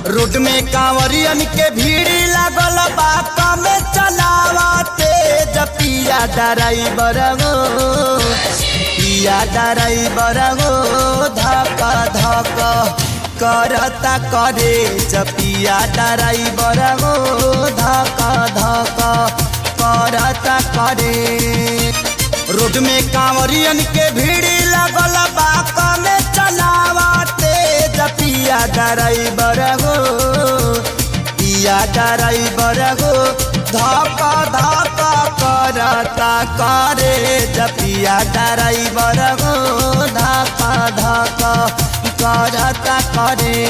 Road में कांवरियन के भीड़ लागल बा कमे चलावते पिया ड्राइवर गो पिया ड्राइवर गो धक धक करता करे पिया ड्राइवर गो धक धक करता करे। रोड में कांवरियन के भीड़ लागल बा कमे चलावते पिया ड्राइवर गो पिया ड्राइवर गो धक धक करता करे पिया ड्राइवर गो धक धक करता करे।